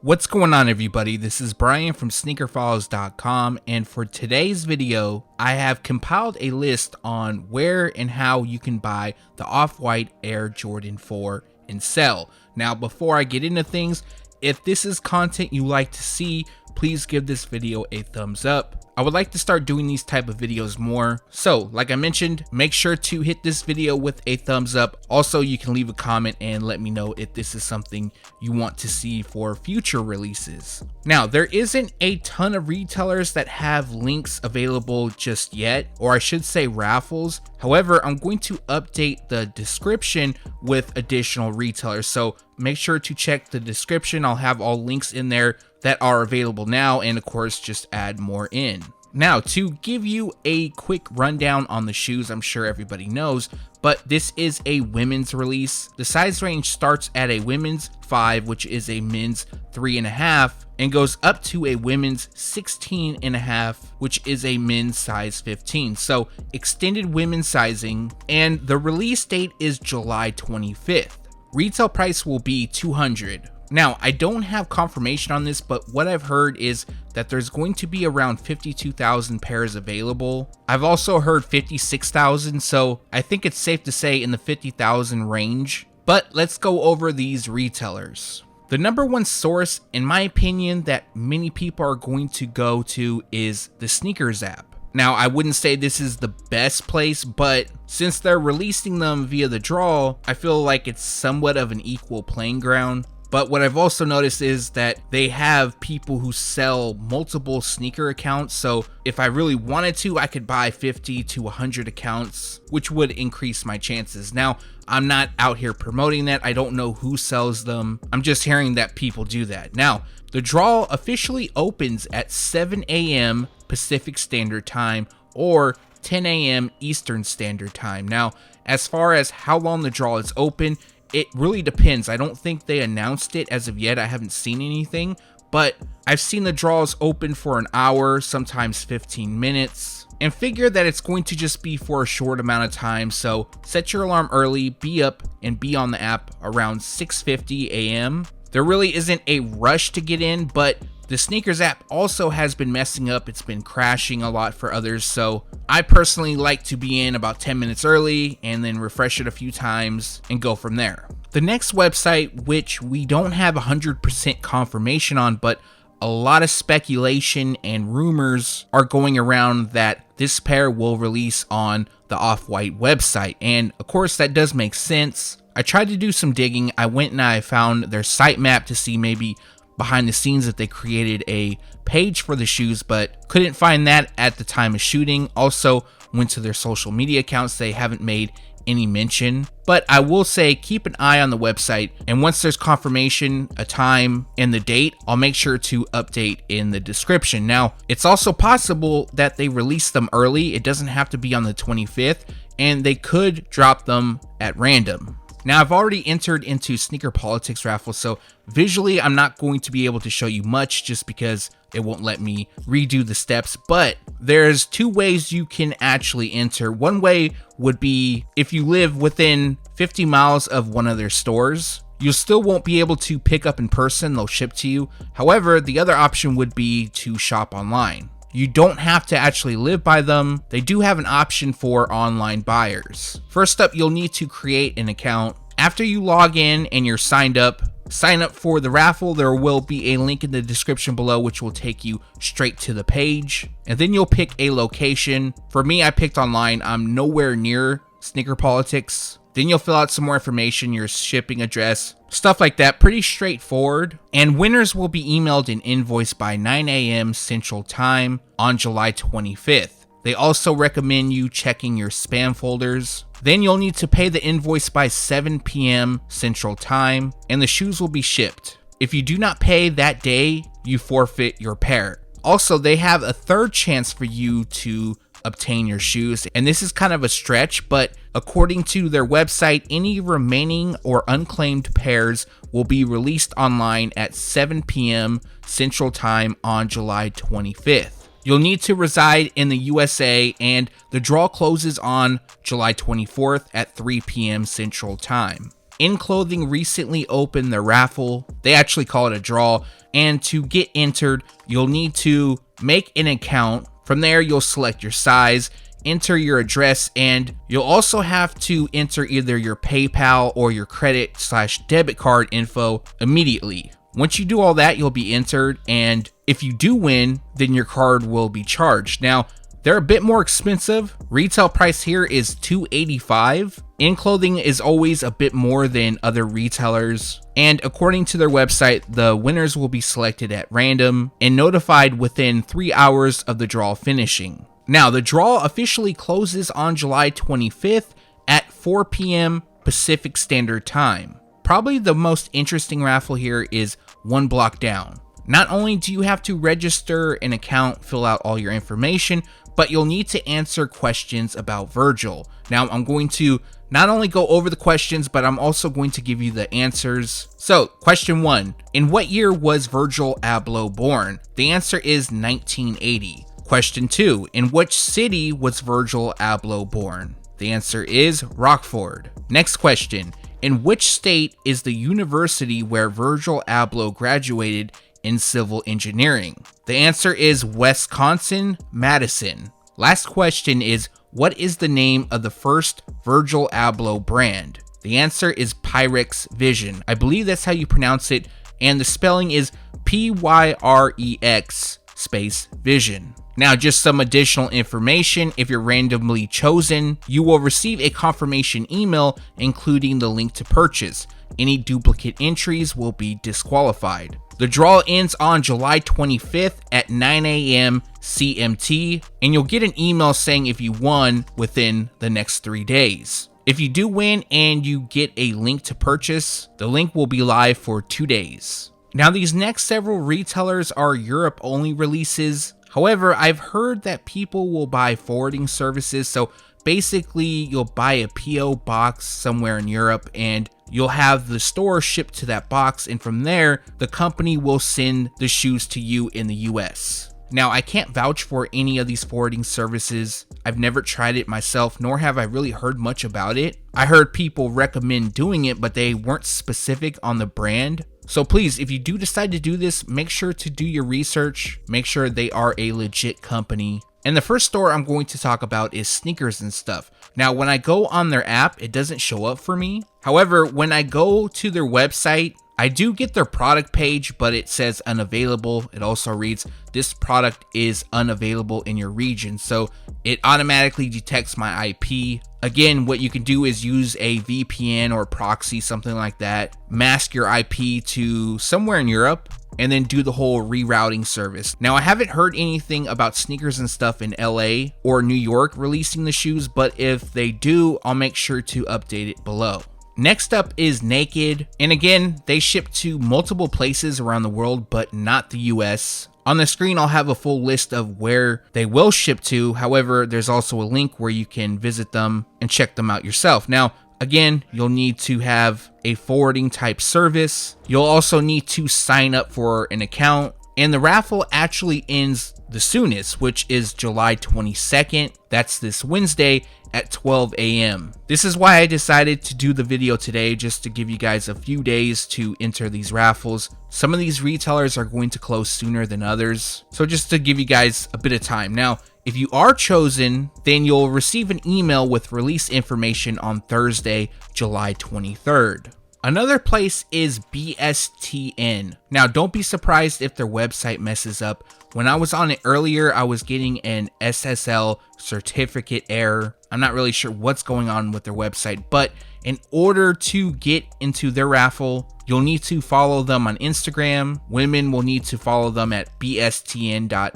What's going on, everybody? This is Brian from SneakerFiles.com, and for today's video, I have compiled a list on where and how you can buy the Off-White Air Jordan 4 and sell. Now, before I get into things, if this is content you like to see, please give this video a thumbs up. I would like to start doing these type of videos more. So, like I mentioned, make sure to hit this video with a thumbs up. Also, you can leave a comment and let me know if this is something you want to see for future releases. Now, there isn't a ton of retailers that have links available just yet, or I should say raffles. However, I'm going to update the description with additional retailers. So make sure to check the description. I'll have all links in there that are available now, and of course just add more in. Now, to give you a quick rundown on the shoes, I'm sure everybody knows, but this is a women's release. The size range starts at a women's 5, which is a men's 3.5, and goes up to a women's 16.5, which is a men's size 15. So extended women's sizing, and the release date is July 25th. Retail price will be $200. Now, I don't have confirmation on this, but what I've heard is that there's going to be around 52,000 pairs available. I've also heard 56,000, so I think it's safe to say in the 50,000 range. But let's go over these retailers. The number one source, in my opinion, that many people are going to go to is the Sneakers app. Now, I wouldn't say this is the best place, but since they're releasing them via the draw, I feel like it's somewhat of an equal playing ground. But what I've also noticed is that they have people who sell multiple sneaker accounts. So if I really wanted to, I could buy 50 to 100 accounts, which would increase my chances. Now, I'm not out here promoting that. I don't know who sells them. I'm just hearing that people do that. Now, the draw officially opens at 7 a.m. Pacific Standard Time or 10 a.m. Eastern Standard Time. Now, as far as how long the draw is open, it really depends. I don't think they announced it as of yet. I haven't seen anything, but I've seen the draws open for an hour, sometimes 15 minutes, and figure that it's going to just be for a short amount of time. So set your alarm early, be up and be on the app around 6:50 a.m. There really isn't a rush to get in, but the Sneakers app also has been messing up. It's been crashing a lot for others, so I personally like to be in about 10 minutes early and then refresh it a few times and go from there. The next website, which we don't have 100% confirmation on, but a lot of speculation and rumors are going around that this pair will release on the Off-White website, and of course that does make sense. I tried to do some digging. I went and I found their sitemap to see maybe behind the scenes that they created a page for the shoes, but couldn't find that at the time of shooting. Also went to their social media accounts. They haven't made any mention, but I will say keep an eye on the website, and once there's confirmation, a time and the date, I'll make sure to update in the description. Now, it's also possible that they release them early. It doesn't have to be on the 25th, and they could drop them at random. Now, I've already entered into Sneaker Politics raffle, so visually I'm not going to be able to show you much just because it won't let me redo the steps, but there's two ways you can actually enter. One way would be if you live within 50 miles of one of their stores. You still won't be able to pick up in person, they'll ship to you. However, the other option would be to shop online. You don't have to actually live by them. They do have an option for online buyers. First up, you'll need to create an account. After you log in and you're signed up, sign up for the raffle. There will be a link in the description below which will take you straight to the page. And then you'll pick a location. For me, I picked online. I'm nowhere near Sneaker Politics. Then you'll fill out some more information, your shipping address, stuff like that. Pretty straightforward. And winners will be emailed an invoice by 9 a.m. Central Time on July 25th. They also recommend you checking your spam folders. Then you'll need to pay the invoice by 7 p.m. Central Time, and the shoes will be shipped. If you do not pay that day, you forfeit your pair. Also, they have a third chance for you to obtain your shoes, and this is kind of a stretch, but according to their website, any remaining or unclaimed pairs will be released online at 7 p.m. Central Time on July 25th. You'll need to reside in the USA, and the draw closes on July 24th at 3 p.m. Central Time. In Clothing recently opened their raffle. They actually call it a draw, and to get entered, you'll need to make an account. From there, you'll select your size, enter your address, and you'll also have to enter either your PayPal or your credit/debit card info immediately. Once you do all that, you'll be entered, and if you do win, then your card will be charged. Now, they're a bit more expensive. Retail price here is $285. In Clothing is always a bit more than other retailers, and according to their website, the winners will be selected at random and notified within 3 hours of the draw finishing. Now, the draw officially closes on July 25th at 4 p.m. Pacific Standard Time. Probably the most interesting raffle here is one block down. Not only do you have to register an account, fill out all your information, but you'll need to answer questions about Virgil. Now, I'm going to not only go over the questions, but I'm also going to give you the answers. So, question 1. In what year was Virgil Abloh born? The answer is 1980. Question 2. In which city was Virgil Abloh born? The answer is Rockford. Next question. In which state is the university where Virgil Abloh graduated in civil engineering? The answer is Wisconsin-Madison. Last question is, what is the name of the first Virgil Abloh brand? The answer is Pyrex Vision. I believe that's how you pronounce it, and the spelling is Pyrex space Vision. Now, just some additional information. If you're randomly chosen, you will receive a confirmation email including the link to purchase. Any duplicate entries will be disqualified. The draw ends on July 25th at 9 a.m. CMT, and you'll get an email saying if you won within the next 3 days. If you do win and you get a link to purchase, the link will be live for 2 days. Now, these next several retailers are Europe-only releases. However, I've heard that people will buy forwarding services, so basically you'll buy a PO box somewhere in Europe and you'll have the store shipped to that box, and from there, the company will send the shoes to you in the US. Now, I can't vouch for any of these forwarding services. I've never tried it myself, nor have I really heard much about it. I heard people recommend doing it, but they weren't specific on the brand. So please, if you do decide to do this, make sure to do your research, make sure they are a legit company. And the first store I'm going to talk about is Sneakers and Stuff. Now, when I go on their app, it doesn't show up for me. However, when I go to their website, I do get their product page, but it says unavailable. It also reads, this product is unavailable in your region. So it automatically detects my IP. Again, what you can do is use a VPN or proxy, something like that, mask your IP to somewhere in Europe, and then do the whole rerouting service. Now, I haven't heard anything about Sneakers and Stuff in LA or New York releasing the shoes, but if they do, I'll make sure to update it below. Next up is Naked, and again, they ship to multiple places around the world, but not the US. On the screen, I'll have a full list of where they will ship to. However, there's also a link where you can visit them and check them out yourself. Now, again, you'll need to have a forwarding type service. You'll also need to sign up for an account, and the raffle actually ends the soonest, which is July 22nd. That's this Wednesday at 12 a.m. This is why I decided to do the video today, just to give you guys a few days to enter these raffles. Some of these retailers are going to close sooner than others, so just to give you guys a bit of time. Now, if you are chosen, then you'll receive an email with release information on Thursday, July 23rd. Another place is BSTN. Now, don't be surprised if their website messes up. When I was on it earlier, I was getting an SSL certificate error. I'm not really sure what's going on with their website, but in order to get into their raffle, you'll need to follow them on Instagram. Women will need to follow them at bstn.wmns,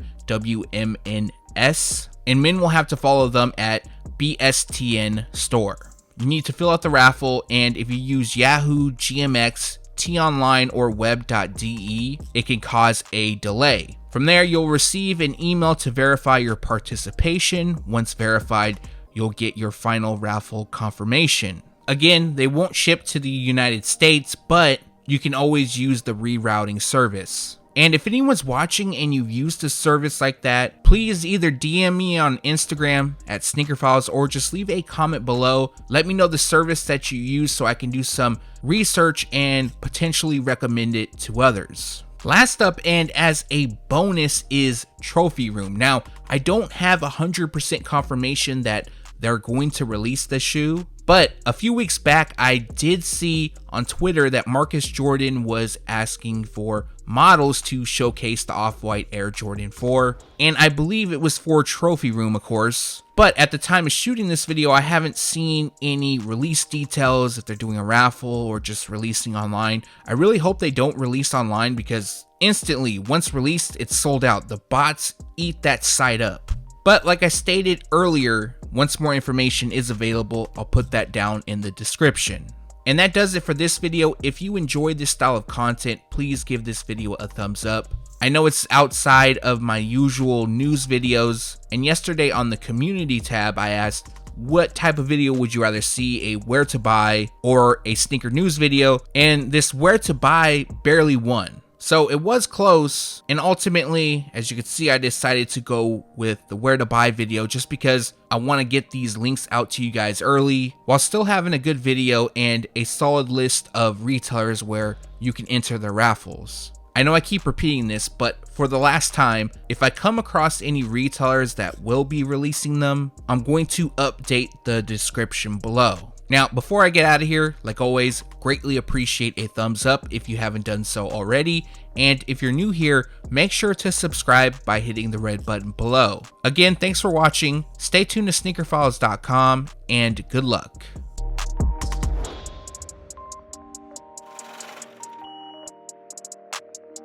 and men will have to follow them at bstn store. You need to fill out the raffle, and if you use Yahoo, GMX, T-Online, or web.de, it can cause a delay. From there, you'll receive an email to verify your participation. Once verified, you'll get your final raffle confirmation. Again, they won't ship to the United States, but you can always use the rerouting service. And if anyone's watching and you've used a service like that, please either DM me on Instagram at SneakerFiles or just leave a comment below. Let me know the service that you use so I can do some research and potentially recommend it to others. Last up, and as a bonus, is Trophy Room. Now, I don't have 100% confirmation that they're going to release the shoe, but a few weeks back I did see on Twitter that Marcus Jordan was asking for models to showcase the Off-White Air Jordan 4, and I believe it was for Trophy Room, of course. But at the time of shooting this video, I haven't seen any release details, if they're doing a raffle or just releasing online. I really hope they don't release online, because instantly, once released, it's sold out. The bots eat that site up. But like I stated earlier, once more information is available, I'll put that down in the description. And that does it for this video. If you enjoyed this style of content, please give this video a thumbs up. I know it's outside of my usual news videos, and yesterday on the community tab I asked, what type of video would you rather see, a where to buy or a sneaker news video, and this where to buy barely won. So it was close, and ultimately, as you can see, I decided to go with the where to buy video just because I want to get these links out to you guys early while still having a good video and a solid list of retailers where you can enter their raffles. I know I keep repeating this, but for the last time, if I come across any retailers that will be releasing them, I'm going to update the description below. Now, before I get out of here, like always, greatly appreciate a thumbs up if you haven't done so already. And if you're new here, make sure to subscribe by hitting the red button below. Again, thanks for watching. Stay tuned to SneakerFiles.com and good luck.